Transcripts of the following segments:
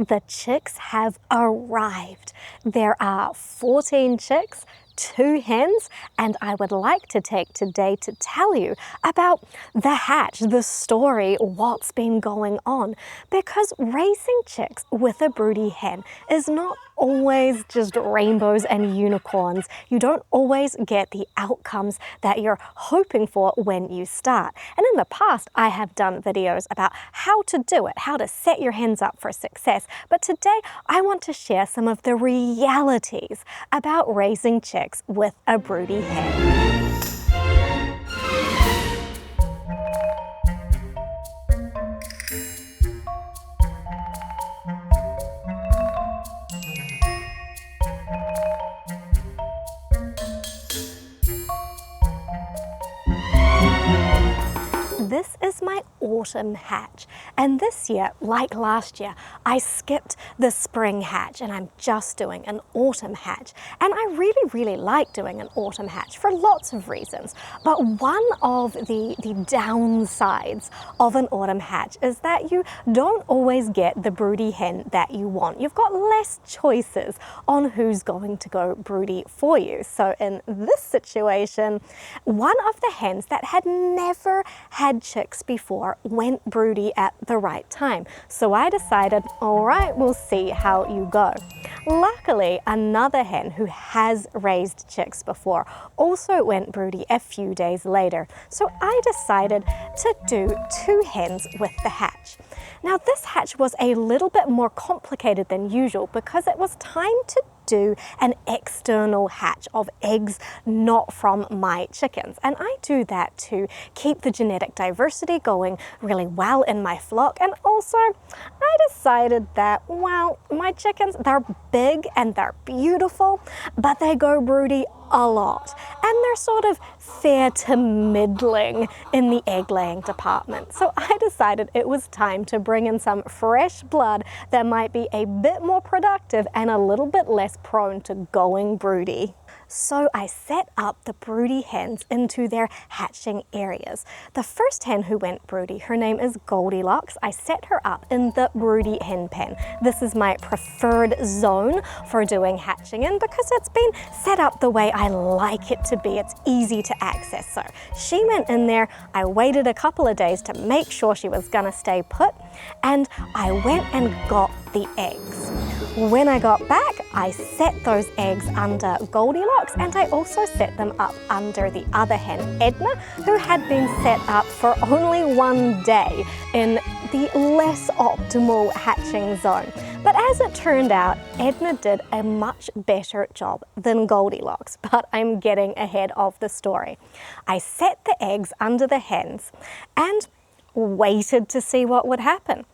the chicks have arrived. There are 14 chicks, 2 hens, and I would like to take today to tell you about the hatch, the story, what's been going on, because raising chicks with a broody hen is not always just rainbows and unicorns. You don't always get the outcomes that you're hoping for when you start. And in the past, I have done videos about how to do it, how to set your hens up for success. But today, I want to share some of the realities about raising chicks with a broody hen. This is my autumn hatch, and this year, like last year, I skipped the spring hatch and I'm just doing an autumn hatch. And I really like doing an autumn hatch for lots of reasons. But one of the downsides of an autumn hatch is that you don't always get the broody hen that you want. You've got less choices on who's going to go broody for you. So in this situation, one of the hens that had never had chicks before went broody at the right time. So I decided, all right, we'll see how you go. Luckily, another hen who has raised chicks before also went broody a few days later. So I decided to do 2 hens with the hatch. Now this hatch was a little bit more complicated than usual because it was time to do an external hatch of eggs not from my chickens, and I do that to keep the genetic diversity going really well in my flock. And also I decided that, well, my chickens, they're big and they're beautiful, but they go broody a lot, and they're sort of fair to middling in the egg laying department. So I decided it was time to bring in some fresh blood that might be a bit more productive and a little bit less prone to going broody. So I set up the broody hens into their hatching areas. The first hen who went broody, her name is Goldilocks. I set her up in the broody hen pen. This is my preferred zone for doing hatching in because it's been set up the way I like it to be. It's easy to access. So she went in there. I waited a couple of days to make sure she was gonna stay put, and I went and got the eggs. When I got back, I set those eggs under Goldilocks, and I also set them up under the other hen, Edna, who had been set up for only 1 day in the less optimal hatching zone. But as it turned out, Edna did a much better job than Goldilocks, but I'm getting ahead of the story. I set the eggs under the hens and waited to see what would happen.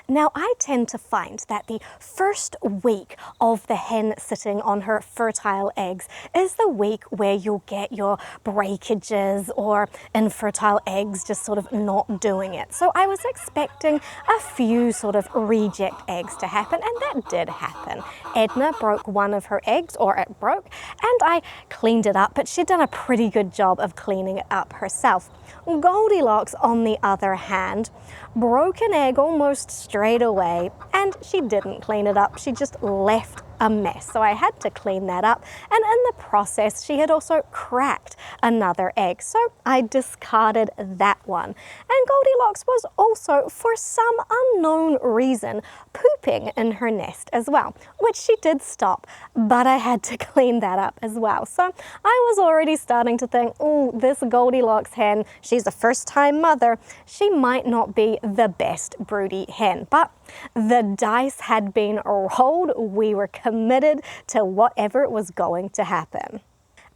Now, I tend to find that the first week of the hen sitting on her fertile eggs is the week where you'll get your breakages or infertile eggs just sort of not doing it. So I was expecting a few sort of reject eggs to happen, and that did happen. Edna broke one of her eggs, or it broke, and I cleaned it up, but she'd done a pretty good job of cleaning it up herself. Goldilocks, on the other hand, broke an egg almost straight away, and she didn't clean it up. She just left a mess. So I had to clean that up, and in the process she had also cracked another egg, so I discarded that one. And Goldilocks was also, for some unknown reason, pooping in her nest as well, which she did stop, but I had to clean that up as well. So I was already starting to think, oh, this Goldilocks hen, she's a first-time mother, she might not be the best broody hen. But the dice had been rolled. We were committed to whatever was going to happen.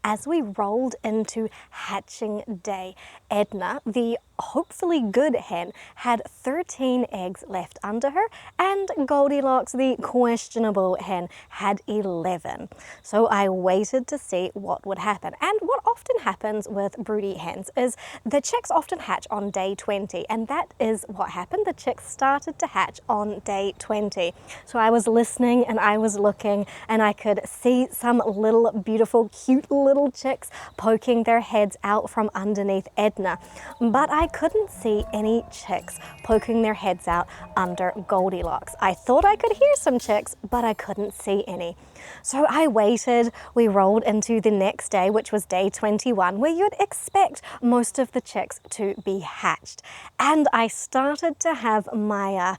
As we rolled into hatching day, Edna, the hopefully good hen, had 13 eggs left under her, and Goldilocks, the questionable hen, had 11. So I waited to see what would happen. And what often happens with broody hens is the chicks often hatch on day 20, and that is what happened. The chicks started to hatch on day 20. So I was listening and I was looking, and I could see some little beautiful, cute little chicks poking their heads out from underneath Edna. But I I couldn't see any chicks poking their heads out under Goldilocks. I thought I could hear some chicks, but I couldn't see any. So I waited. We rolled into the next day, which was day 21, where you'd expect most of the chicks to be hatched. And I started to have my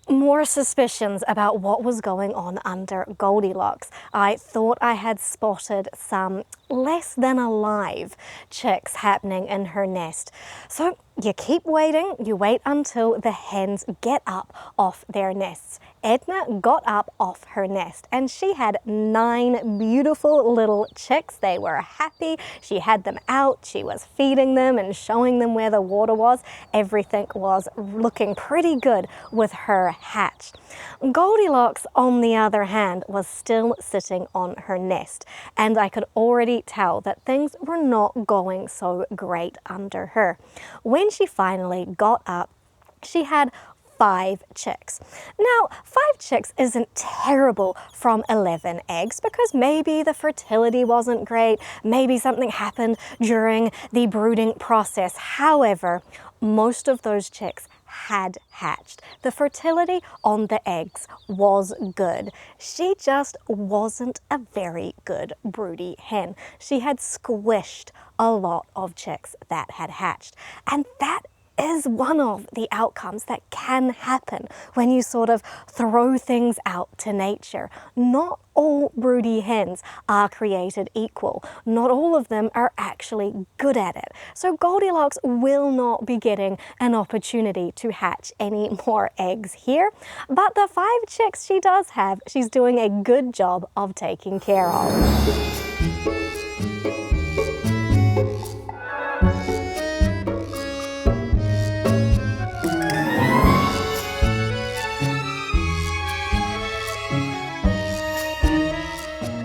more suspicions about what was going on under Goldilocks. I thought I had spotted some less than alive chicks happening in her nest. So you keep waiting, you wait until the hens get up off their nests. Edna got up off her nest and she had 9 beautiful little chicks. They were happy. She had them out. She was feeding them and showing them where the water was. Everything was looking pretty good with her hatch. Goldilocks, on the other hand, was still sitting on her nest, and I could already tell that things were not going so great under her. When she finally got up, she had 5 chicks. Now, 5 chicks isn't terrible from 11 eggs because maybe the fertility wasn't great, maybe something happened during the brooding process. However, most of those chicks had hatched. The fertility on the eggs was good. She just wasn't a very good broody hen. She had squished a lot of chicks that had hatched, and that is one of the outcomes that can happen when you sort of throw things out to nature. Not all broody hens are created equal. Not all of them are actually good at it. So Goldilocks will not be getting an opportunity to hatch any more eggs here, but the 5 chicks she does have, she's doing a good job of taking care of.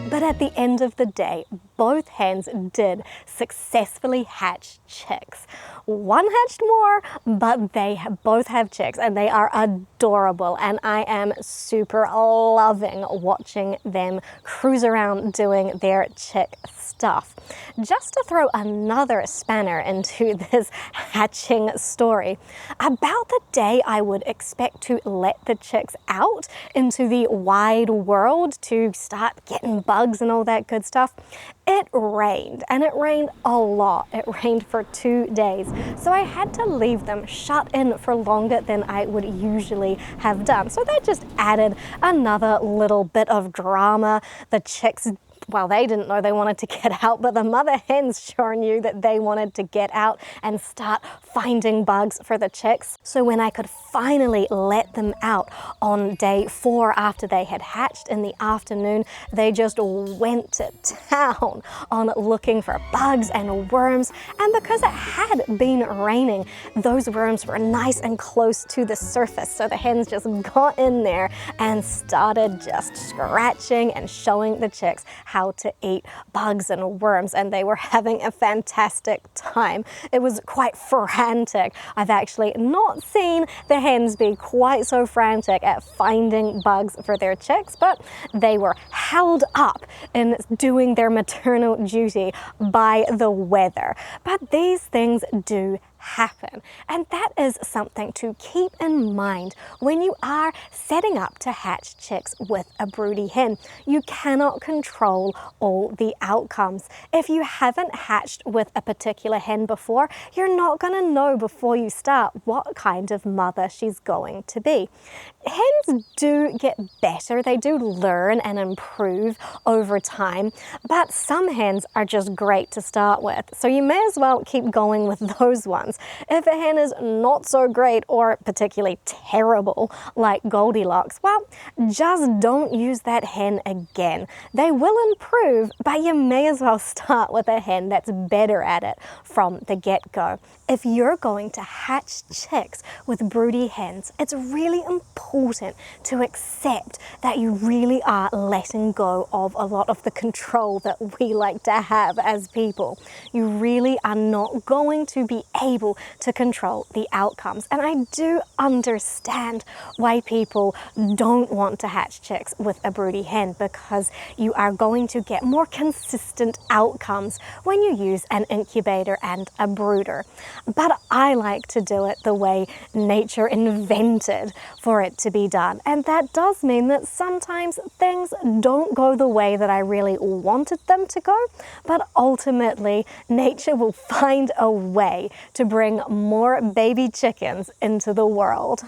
But at the end of the day, both hens did successfully hatch chicks. One hatched more, but they both have chicks and they are adorable, and I am super loving watching them cruise around doing their chick stuff. Just to throw another spanner into this hatching story, about the day I would expect to let the chicks out into the wide world to start getting bugs and all that good stuff, it rained, and it rained a lot. It rained for 2 days, so I had to leave them shut in for longer than I would usually have done. So that just added another little bit of drama. The chicks, well, they didn't know they wanted to get out, but the mother hens sure knew that they wanted to get out and start finding bugs for the chicks. So when I could finally let them out on day 4 after they had hatched in the afternoon, they just went to town on looking for bugs and worms. And because it had been raining, those worms were nice and close to the surface. So the hens just got in there and started just scratching and showing the chicks how to eat bugs and worms, and they were having a fantastic time. It was quite frantic. I've actually not seen the hens be quite so frantic at finding bugs for their chicks, but they were held up in doing their maternal duty by the weather. But these things do happen, and that is something to keep in mind when you are setting up to hatch chicks with a broody hen. You cannot control all the outcomes. If you haven't hatched with a particular hen before, you're not going to know before you start what kind of mother she's going to be. Hens do get better, they do learn and improve over time, but some hens are just great to start with, so you may as well keep going with those ones. If a hen is not so great or particularly terrible like Goldilocks, well, just don't use that hen again. They will improve, but you may as well start with a hen that's better at it from the get-go. If you're going to hatch chicks with broody hens, it's really important important to accept that you really are letting go of a lot of the control that we like to have as people. You really are not going to be able to control the outcomes. And I do understand why people don't want to hatch chicks with a broody hen, because you are going to get more consistent outcomes when you use an incubator and a brooder. But I like to do it the way nature invented for it to be done. And that does mean that sometimes things don't go the way that I really wanted them to go, but ultimately nature will find a way to bring more baby chickens into the world.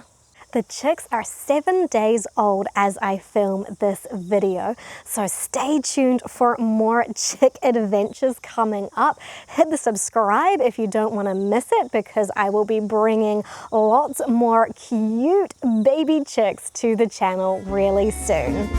The chicks are 7 days old as I film this video, so stay tuned for more chick adventures coming up. Hit the subscribe if you don't want to miss it, because I will be bringing lots more cute baby chicks to the channel really soon.